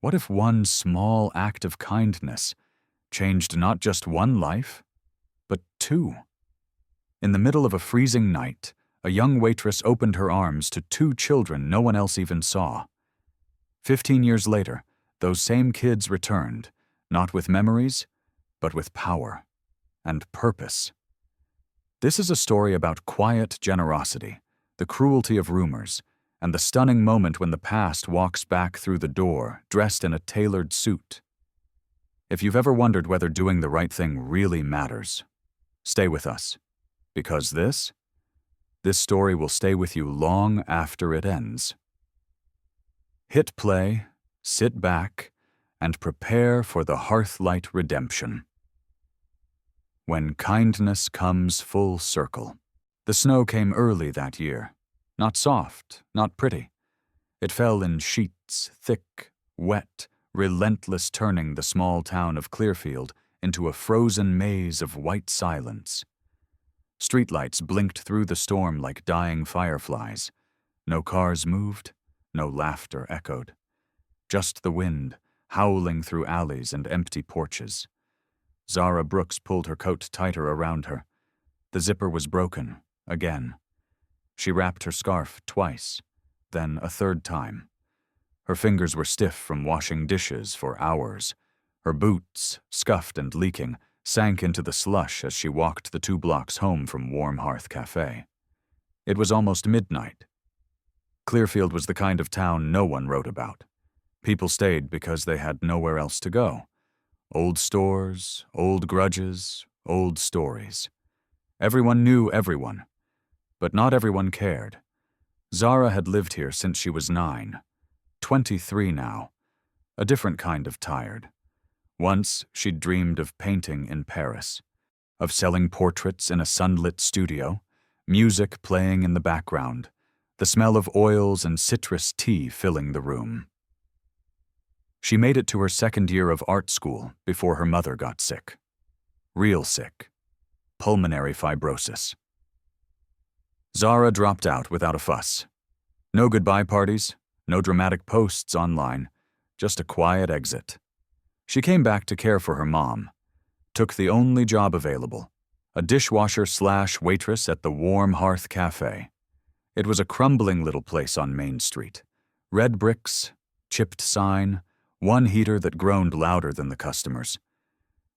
What if one small act of kindness changed not just one life, but two? In the middle of a freezing night, a young waitress opened her arms to two children no one else even saw. 15 years later, those same kids returned, not with memories, but with power and purpose. This is a story about quiet generosity, the cruelty of rumors, and the stunning moment when the past walks back through the door, dressed in a tailored suit. If you've ever wondered whether doing the right thing really matters, stay with us, because this story will stay with you long after it ends. Hit play, sit back, and prepare for the Hearthlight redemption. When kindness comes full circle. The snow came early that year. Not soft, not pretty. It fell in sheets, thick, wet, relentless, turning the small town of Clearfield into a frozen maze of white silence. Streetlights blinked through the storm like dying fireflies. No cars moved, no laughter echoed. Just the wind, howling through alleys and empty porches. Zara Brooks pulled her coat tighter around her. The zipper was broken, again. She wrapped her scarf twice, then a third time. Her fingers were stiff from washing dishes for hours. Her boots, scuffed and leaking, sank into the slush as she walked the 2 blocks home from Warm Hearth Cafe. It was almost midnight. Clearfield was the kind of town no one wrote about. People stayed because they had nowhere else to go. Old stores, old grudges, old stories. Everyone knew everyone, but not everyone cared. Zara had lived here since she was 9, 23 now, a different kind of tired. Once she'd dreamed of painting in Paris, of selling portraits in a sunlit studio, music playing in the background, the smell of oils and citrus tea filling the room. She made it to her 2nd year of art school before her mother got sick. Real sick. Pulmonary fibrosis. Zara dropped out without a fuss. No goodbye parties, no dramatic posts online, just a quiet exit. She came back to care for her mom, took the only job available, a dishwasher/waitress at the Warm Hearth Cafe. It was a crumbling little place on Main Street. Red bricks, chipped sign, one heater that groaned louder than the customers.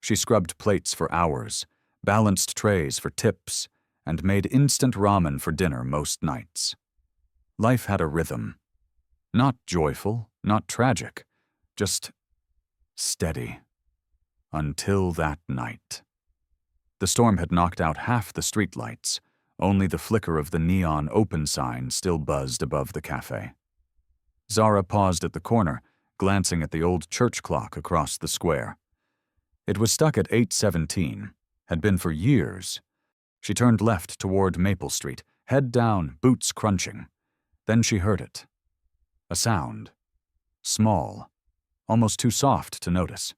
She scrubbed plates for hours, balanced trays for tips, and made instant ramen for dinner most nights. Life had a rhythm. Not joyful, not tragic, just steady. Until that night. The storm had knocked out half the streetlights. Only the flicker of the neon open sign still buzzed above the cafe. Zara paused at the corner, glancing at the old church clock across the square. It was stuck at 8:17, had been for years. She turned left toward Maple Street, head down, boots crunching. Then she heard it. A sound. Small. Almost too soft to notice.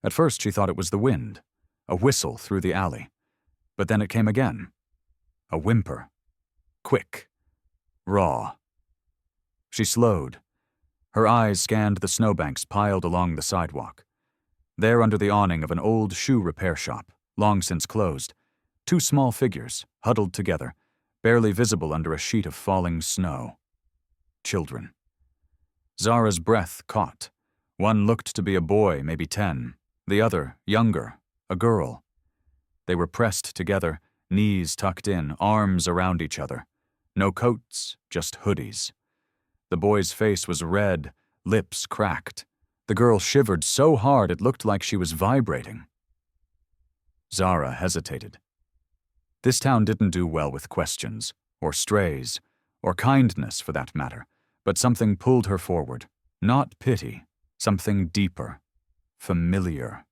At first she thought it was the wind, a whistle through the alley. But then it came again. A whimper. Quick. Raw. She slowed. Her eyes scanned the snowbanks piled along the sidewalk. There under the awning of an old shoe repair shop, long since closed, 2 small figures, huddled together, barely visible under a sheet of falling snow. Children. Zara's breath caught. One looked to be a boy, maybe 10, the other, younger, a girl. They were pressed together, knees tucked in, arms around each other. No coats, just hoodies. The boy's face was red, lips cracked. The girl shivered so hard it looked like she was vibrating. Zara hesitated. This town didn't do well with questions, or strays, or kindness for that matter, but something pulled her forward. Not pity, something deeper, familiar.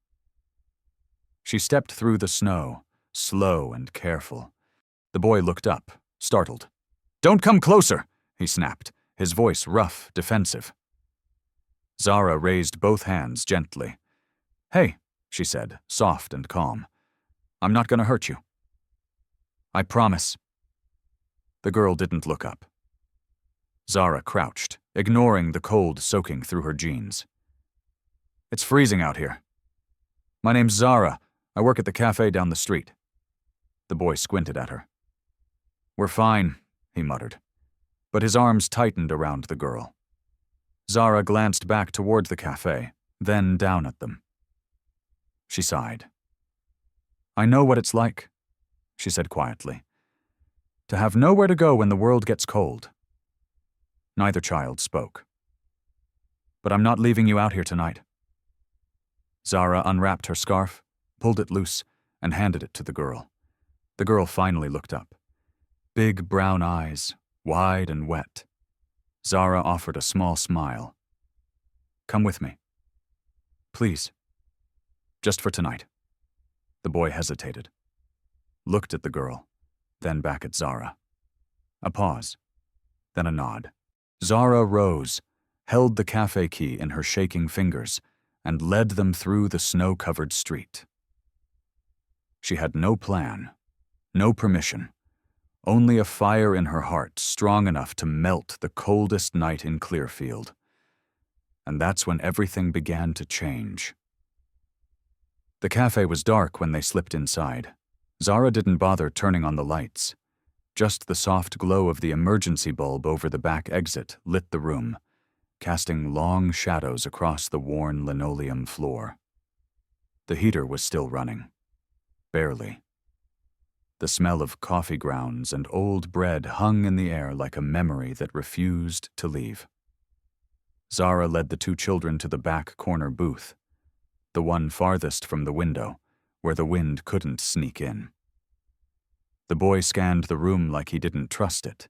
She stepped through the snow, slow and careful. The boy looked up, startled. "Don't come closer," he snapped, his voice rough, defensive. Zara raised both hands gently. "Hey," she said, soft and calm. "I'm not going to hurt you. I promise." The girl didn't look up. Zara crouched, ignoring the cold soaking through her jeans. It's freezing out here. My name's Zara. I work at the cafe down the street. The boy squinted at her. We're fine, he muttered, but his arms tightened around the girl. Zara glanced back toward the cafe, then down at them. She sighed. I know what it's like, she said quietly, to have nowhere to go when the world gets cold. Neither child spoke. But I'm not leaving you out here tonight. Zara unwrapped her scarf, pulled it loose, and handed it to the girl. The girl finally looked up. Big brown eyes, wide and wet. Zara offered a small smile. Come with me. Please. Just for tonight. The boy hesitated. Looked at the girl, then back at Zara. A pause, then a nod. Zara rose, held the cafe key in her shaking fingers, and led them through the snow-covered street. She had no plan, no permission, only a fire in her heart strong enough to melt the coldest night in Clearfield. And that's when everything began to change. The cafe was dark when they slipped inside. Zara didn't bother turning on the lights. Just the soft glow of the emergency bulb over the back exit lit the room, casting long shadows across the worn linoleum floor. The heater was still running. Barely. The smell of coffee grounds and old bread hung in the air like a memory that refused to leave. Zara led the two children to the back corner booth, the one farthest from the window, where the wind couldn't sneak in. The boy scanned the room like he didn't trust it.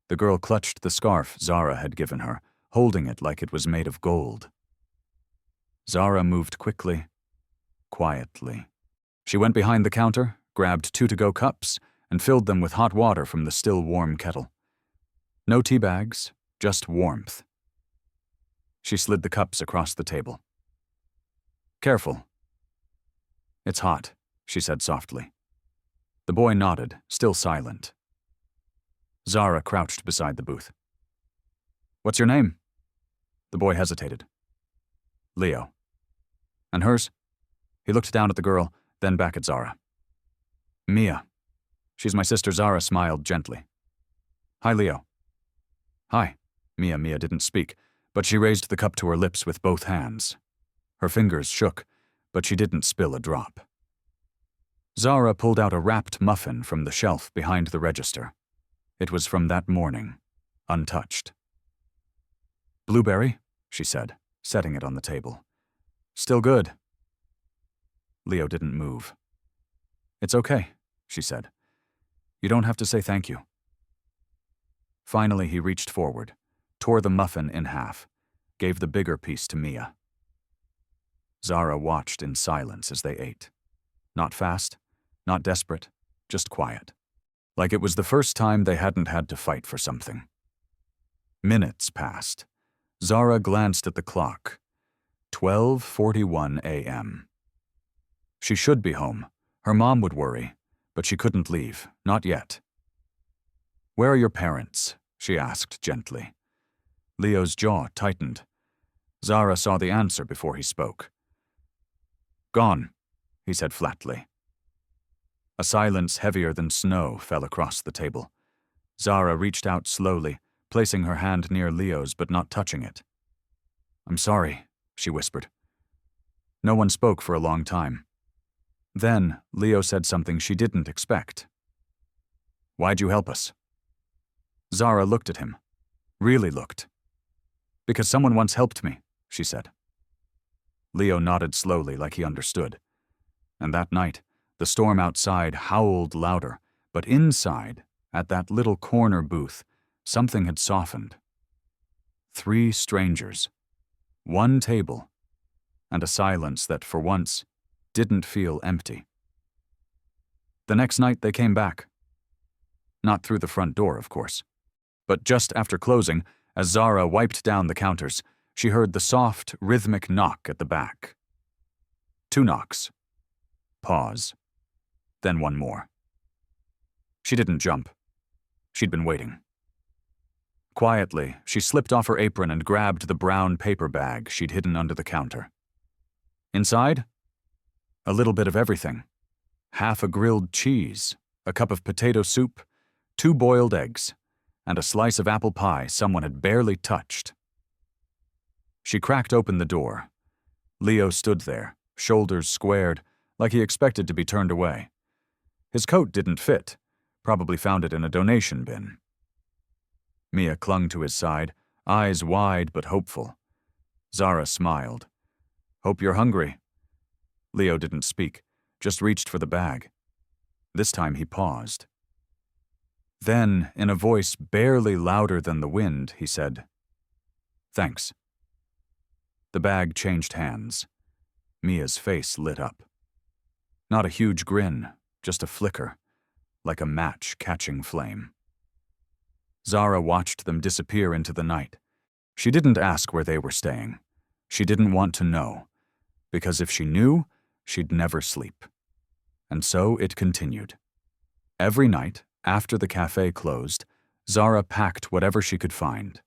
The girl clutched the scarf Zara had given her, holding it like it was made of gold. Zara moved quickly, quietly. She went behind the counter, grabbed 2 to-go cups, and filled them with hot water from the still warm kettle. No tea bags, just warmth. She slid the cups across the table. Careful. It's hot, she said softly. The boy nodded, still silent. Zara crouched beside the booth. What's your name? The boy hesitated. Leo. And hers? He looked down at the girl, then back at Zara. Mia. She's my sister. Zara smiled gently. Hi, Leo. Hi. Mia didn't speak, but she raised the cup to her lips with both hands. Her fingers shook, but she didn't spill a drop. Zara pulled out a wrapped muffin from the shelf behind the register. It was from that morning, untouched. Blueberry, she said, setting it on the table. Still good. Leo didn't move. It's okay, she said. You don't have to say thank you. Finally, he reached forward, tore the muffin in half, gave the bigger piece to Mia. Zara watched in silence as they ate. Not fast, not desperate, just quiet. Like it was the first time they hadn't had to fight for something. Minutes passed. Zara glanced at the clock. 12:41 a.m. She should be home. Her mom would worry, but she couldn't leave, not yet. Where are your parents? She asked gently. Leo's jaw tightened. Zara saw the answer before he spoke. Gone, he said flatly. A silence heavier than snow fell across the table. Zara reached out slowly, placing her hand near Leo's but not touching it. I'm sorry, she whispered. No one spoke for a long time. Then, Leo said something she didn't expect. Why'd you help us? Zara looked at him. Really looked. Because someone once helped me, she said. Leo nodded slowly like he understood. And that night, the storm outside howled louder, but inside, at that little corner booth, something had softened. 3 strangers, 1 table, and a silence that, for once, didn't feel empty. The next night they came back. Not through the front door, of course. But just after closing, as Zara wiped down the counters, she heard the soft, rhythmic knock at the back. 2 knocks. Pause. Then 1 more. She didn't jump. She'd been waiting. Quietly, she slipped off her apron and grabbed the brown paper bag she'd hidden under the counter. Inside? A little bit of everything. Half a grilled cheese, a cup of potato soup, 2 boiled eggs, and a slice of apple pie someone had barely touched. She cracked open the door. Leo stood there, shoulders squared, like he expected to be turned away. His coat didn't fit, probably found it in a donation bin. Mia clung to his side, eyes wide but hopeful. Zara smiled. "Hope you're hungry." Leo didn't speak, just reached for the bag. This time he paused. Then, in a voice barely louder than the wind, he said, "Thanks." The bag changed hands. Mia's face lit up. Not a huge grin, just a flicker, like a match catching flame. Zara watched them disappear into the night. She didn't ask where they were staying. She didn't want to know, because if she knew, she'd never sleep. And so it continued. Every night, after the cafe closed, Zara packed whatever she could find.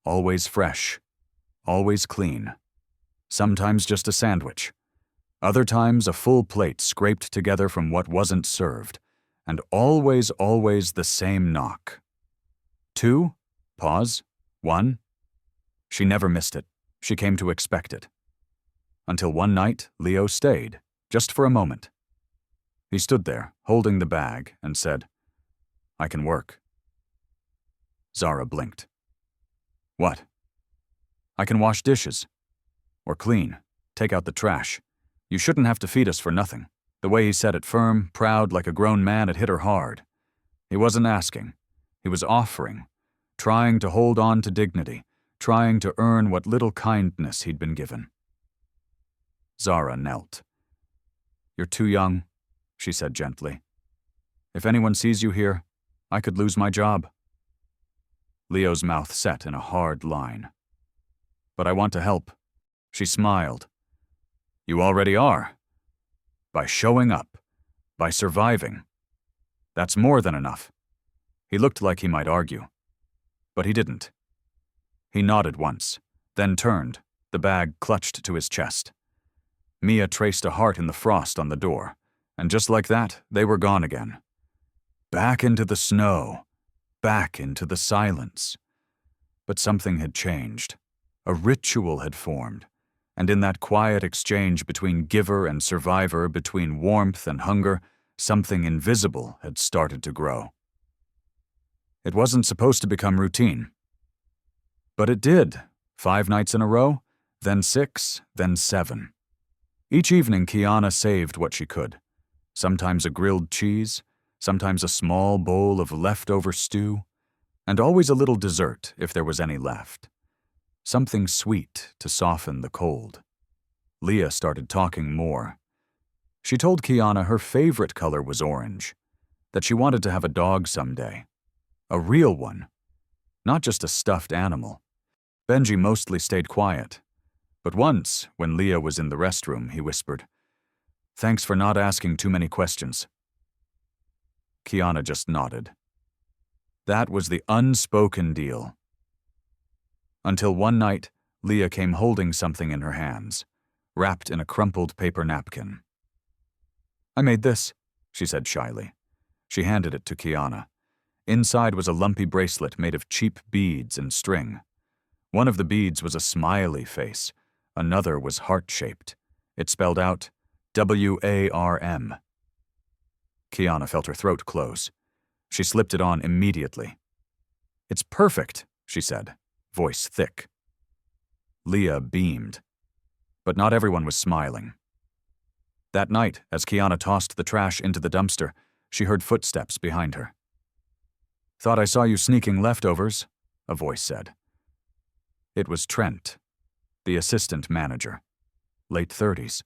Always fresh, always clean. Sometimes just a sandwich. Other times a full plate scraped together from what wasn't served. And always the same knock. 2, pause, 1. She never missed it. She came to expect it. Until one night, Leo stayed, just for a moment. He stood there, holding the bag, and said, "I can work." Zara blinked. "What?" "I can wash dishes. Or clean, take out the trash. You shouldn't have to feed us for nothing." The way he said it, firm, proud, like a grown man, it hit her hard. He wasn't asking. He was offering, trying to hold on to dignity, trying to earn what little kindness he'd been given. Zara knelt. "You're too young," she said gently. "If anyone sees you here, I could lose my job." Leo's mouth set in a hard line. "But I want to help." She smiled. "You already are. By showing up, by surviving. That's more than enough." He looked like he might argue. But he didn't. He nodded once, then turned, the bag clutched to his chest. Mia traced a heart in the frost on the door, and just like that, they were gone again. Back into the snow, back into the silence. But something had changed. A ritual had formed, and in that quiet exchange between giver and survivor, between warmth and hunger, something invisible had started to grow. It wasn't supposed to become routine. But it did, 5 nights in a row, then 6, then 7. Each evening, Kiana saved what she could. Sometimes a grilled cheese, sometimes a small bowl of leftover stew, and always a little dessert if there was any left. Something sweet to soften the cold. Leah started talking more. She told Kiana her favorite color was orange, that she wanted to have a dog someday. A real one, not just a stuffed animal. Benji mostly stayed quiet, but once, when Leah was in the restroom, he whispered, "Thanks for not asking too many questions." Kiana just nodded. That was the unspoken deal. Until one night, Leah came holding something in her hands, wrapped in a crumpled paper napkin. "I made this," she said shyly. She handed it to Kiana. Inside was a lumpy bracelet made of cheap beads and string. One of the beads was a smiley face. Another was heart-shaped. It spelled out WARM. Kiana felt her throat close. She slipped it on immediately. "It's perfect," she said, voice thick. Leah beamed. But not everyone was smiling. That night, as Kiana tossed the trash into the dumpster, she heard footsteps behind her. "Thought I saw you sneaking leftovers," a voice said. It was Trent, the assistant manager. Late 30s,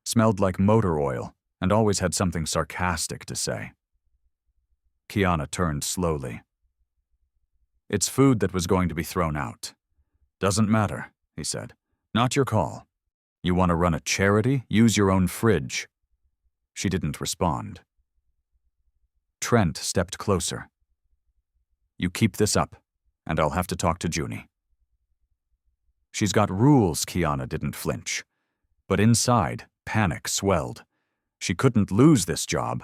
smelled like motor oil, and always had something sarcastic to say. Kiana turned slowly. "It's food that was going to be thrown out." "Doesn't matter," he said. "Not your call. You want to run a charity? Use your own fridge." She didn't respond. Trent stepped closer. "You keep this up," and I'll have to talk to Junie. She's got rules, Kiana didn't flinch. But inside, panic swelled. She couldn't lose this job.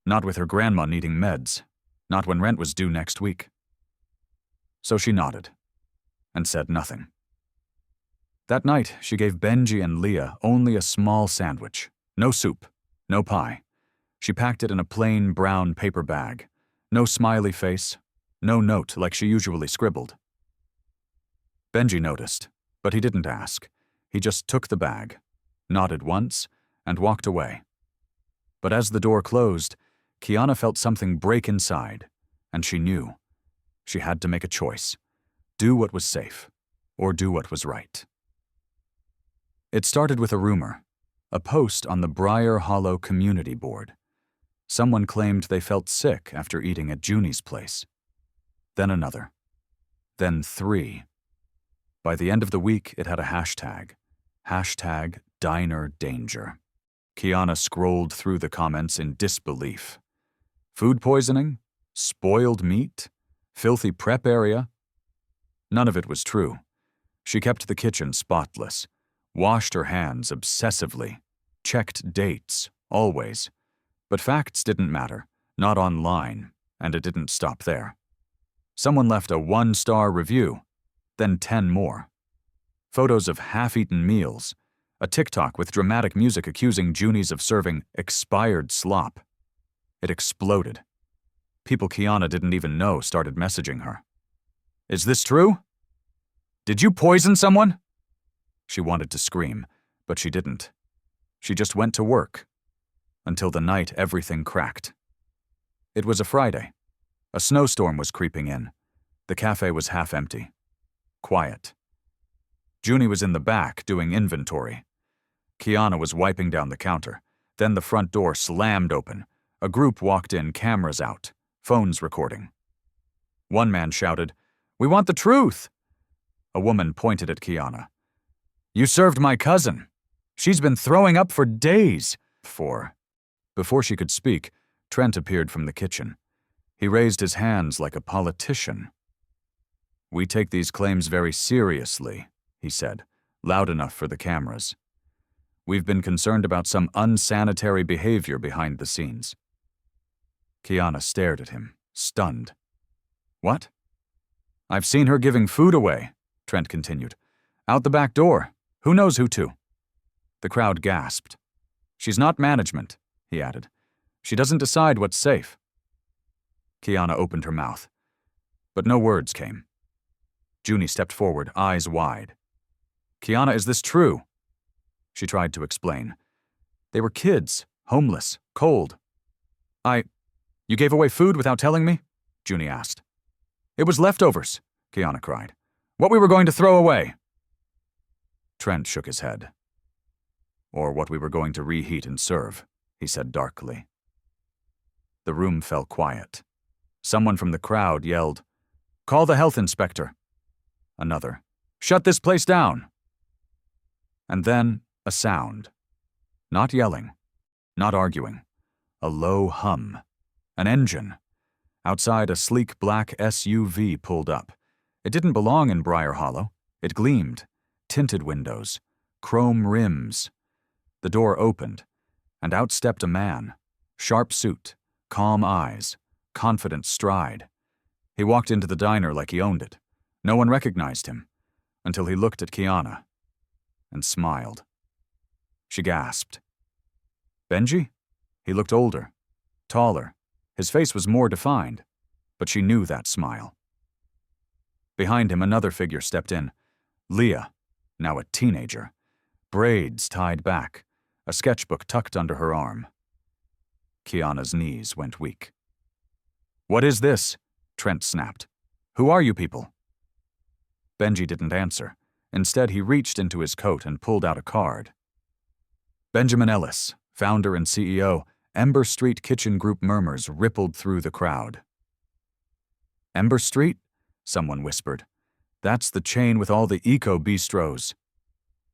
Not with her grandma needing meds. Not when rent was due next week. So she nodded and said nothing. That night, she gave Benji and Leah only a small sandwich. No soup, no pie. She packed it in a plain brown paper bag. No smiley face, no note like she usually scribbled. Benji noticed, but he didn't ask. He just took the bag, nodded once, and walked away. But as the door closed, Kiana felt something break inside, and she knew. She had to make a choice. Do what was safe, or do what was right. It started with a rumor, a post on the Briar Hollow community board. Someone claimed they felt sick after eating at Junie's place. Then another. Then 3. By the end of the week, it had a hashtag. Hashtag Diner Danger. Kiana scrolled through the comments in disbelief. Food poisoning? Spoiled meat? Filthy prep area? None of it was true. She kept the kitchen spotless, washed her hands obsessively, checked dates, always. But facts didn't matter, not online, and it didn't stop there. Someone left a 1-star review, then 10 more. Photos of half-eaten meals, a TikTok with dramatic music accusing Junies of serving expired slop. It exploded. People Kiana didn't even know started messaging her. Is this true? Did you poison someone? She wanted to scream, but she didn't. She just went to work. Until the night everything cracked. It was a Friday. A snowstorm was creeping in. The cafe was half empty. Quiet. Junie was in the back doing inventory. Kiana was wiping down the counter. Then the front door slammed open. A group walked in, cameras out, phones recording. One man shouted, "We want the truth!" A woman pointed at Kiana. "You served my cousin. She's been throwing up for days." Before she could speak, Trent appeared from the kitchen. He raised his hands like a politician. "We take these claims very seriously," he said, loud enough for the cameras. "We've been concerned about some unsanitary behavior behind the scenes." Kiana stared at him, stunned. "What?" "I've seen her giving food away," Trent continued. "Out the back door. Who knows who to?" The crowd gasped. "She's not management," he added. "She doesn't decide what's safe." Kiana opened her mouth, but no words came. Junie stepped forward, eyes wide. "Kiana, is this true?" She tried to explain. "They were kids, homeless, cold." You gave away food without telling me?" Junie asked. "It was leftovers," Kiana cried. "What we were going to throw away." Trent shook his head. "Or what we were going to reheat and serve," he said darkly. The room fell quiet. Someone from the crowd yelled, "Call the health inspector." Another, "Shut this place down." And then a sound. Not yelling, not arguing. A low hum. An engine. Outside, a sleek black SUV pulled up. It didn't belong in Briar Hollow. It gleamed. Tinted windows. Chrome rims. The door opened, and out stepped a man. Sharp suit. Calm eyes. Confident stride. He walked into the diner like he owned it. No one recognized him, until he looked at Kiana and smiled. She gasped. Benji? He looked older, taller. His face was more defined, but she knew that smile. Behind him, another figure stepped in. Leah, now a teenager. Braids tied back, a sketchbook tucked under her arm. Kiana's knees went weak. "What is this?" Trent snapped. "Who are you people?" Benji didn't answer. Instead, he reached into his coat and pulled out a card. Benjamin Ellis, founder and CEO, Ember Street Kitchen Group. Murmurs rippled through the crowd. "Ember Street?" someone whispered. "That's the chain with all the eco-bistros."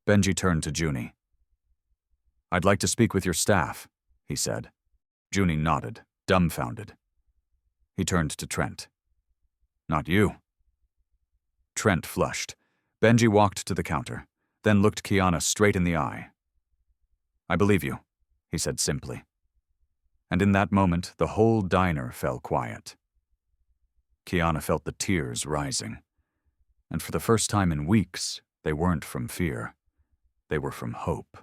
Benji turned to Junie. "I'd like to speak with your staff," he said. Junie nodded, dumbfounded. He turned to Trent. "Not you." Trent flushed. Benji walked to the counter, then looked Kiana straight in the eye. "I believe you," he said simply. And in that moment, the whole diner fell quiet. Kiana felt the tears rising. And for the first time in weeks, they weren't from fear. They were from hope.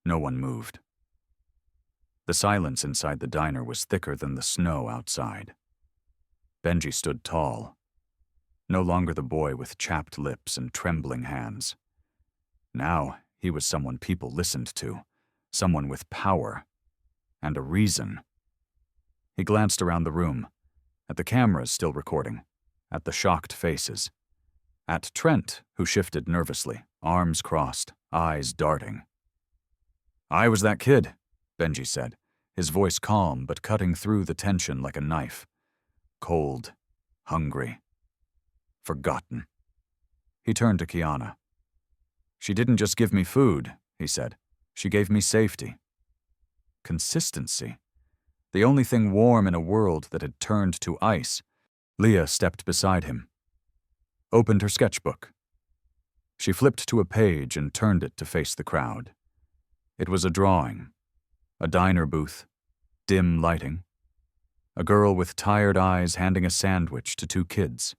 No one moved. The silence inside the diner was thicker than the snow outside. Benji stood tall, no longer the boy with chapped lips and trembling hands. Now he was someone people listened to, someone with power and a reason. He glanced around the room, at the cameras still recording, at the shocked faces, at Trent, who shifted nervously, arms crossed, eyes darting. "I was that kid," Benji said, his voice calm but cutting through the tension like a knife. Cold, hungry, forgotten. He turned to Kiana. "She didn't just give me food," he said. "She gave me safety. Consistency. The only thing warm in a world that had turned to ice." Leah stepped beside him, opened her sketchbook. She flipped to a page and turned it to face the crowd. It was a drawing, a diner booth, dim lighting, a girl with tired eyes handing a sandwich to two kids.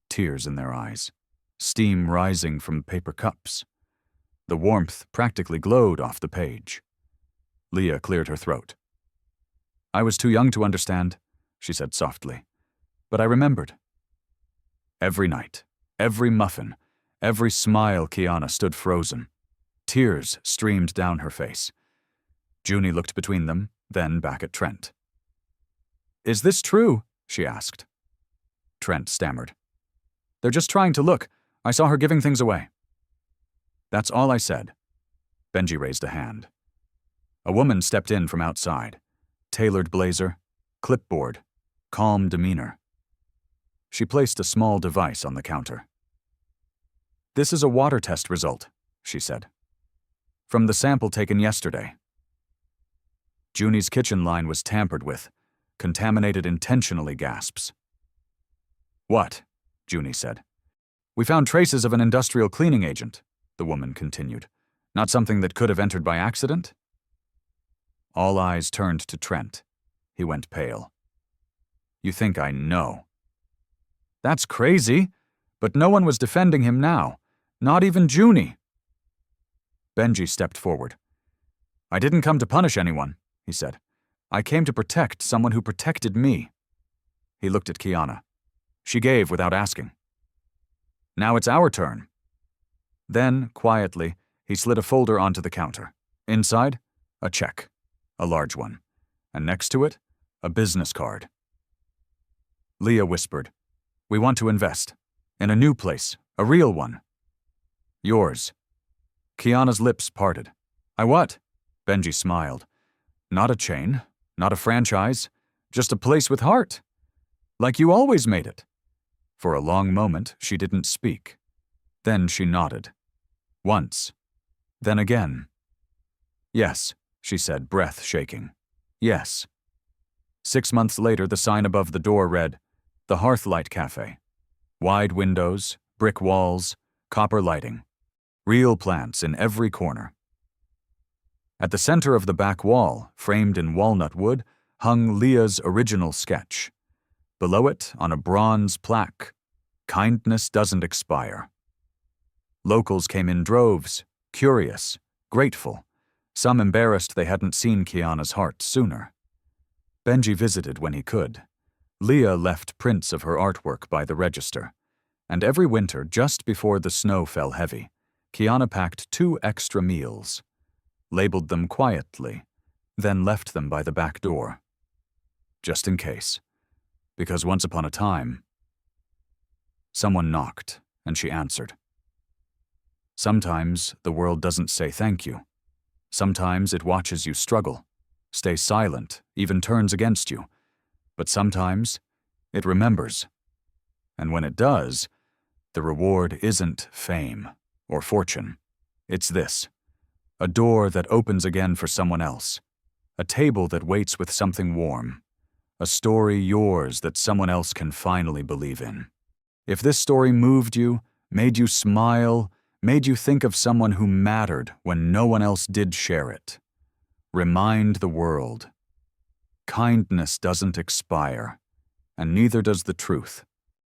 Tears in their eyes, steam rising from paper cups. The warmth practically glowed off the page. Leah cleared her throat. "I was too young to understand," she said softly, "but I remembered." Every night, every muffin, every smile, Kiana stood frozen. Tears streamed down her face. Junie looked between them, then back at Trent. "Is this true?" she asked. Trent stammered. "They're just trying to look. I saw her giving things away." "That's all I said." Benji raised a hand. A woman stepped in from outside. Tailored blazer, clipboard, calm demeanor. She placed a small device on the counter. "This is a water test result," she said. "From the sample taken yesterday." Junie's kitchen line was tampered with, contaminated intentionally, gasps. "What?" Junie said. "We found traces of an industrial cleaning agent," the woman continued. "Not something that could have entered by accident?" All eyes turned to Trent. He went pale. "You think I know?" "That's crazy, but no one was defending him now, not even Junie." Benji stepped forward. "I didn't come to punish anyone," he said. "I came to protect someone who protected me." He looked at Kiana. She gave without asking. "Now it's our turn." Then, quietly, he slid a folder onto the counter. Inside, a check, a large one, and next to it, a business card. Leah whispered, "We want to invest. In a new place, a real one." "Yours." Kiana's lips parted. "I what?" Benji smiled. "Not a chain, not a franchise, just a place with heart. Like you always made it." For a long moment, she didn't speak. Then she nodded. Once. Then again. "Yes," she said, breath shaking. "Yes." 6 months later, the sign above the door read, "The Hearthlight Cafe." Wide windows, brick walls, copper lighting. Real plants in every corner. At the center of the back wall, framed in walnut wood, hung Leah's original sketch. Below it, on a bronze plaque, "Kindness doesn't expire." Locals came in droves, curious, grateful, some embarrassed they hadn't seen Kiana's heart sooner. Benji visited when he could. Leah left prints of her artwork by the register. And every winter, just before the snow fell heavy, Kiana packed 2 extra meals, labeled them quietly, then left them by the back door. Just in case. Because once upon a time, someone knocked, and she answered. Sometimes the world doesn't say thank you. Sometimes it watches you struggle, stays silent, even turns against you. But sometimes it remembers. And when it does, the reward isn't fame or fortune. It's this: a door that opens again for someone else, a table that waits with something warm, a story yours that someone else can finally believe in. If this story moved you, made you smile, made you think of someone who mattered when no one else did share it, remind the world. Kindness doesn't expire, and neither does the truth.